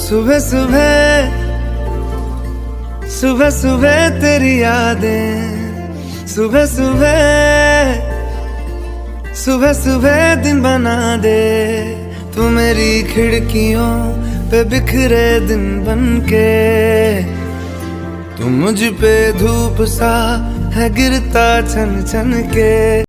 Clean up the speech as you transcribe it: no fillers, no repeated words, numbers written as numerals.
सुबह सुबह सुबह सुबह तेरी यादें, सुबह सुबह सुबह सुबह दिन बना दे। तू मेरी खिड़कियों पे बिखरे दिन बनके, तू मुझ पे धूप सा है गिरता छन छन के।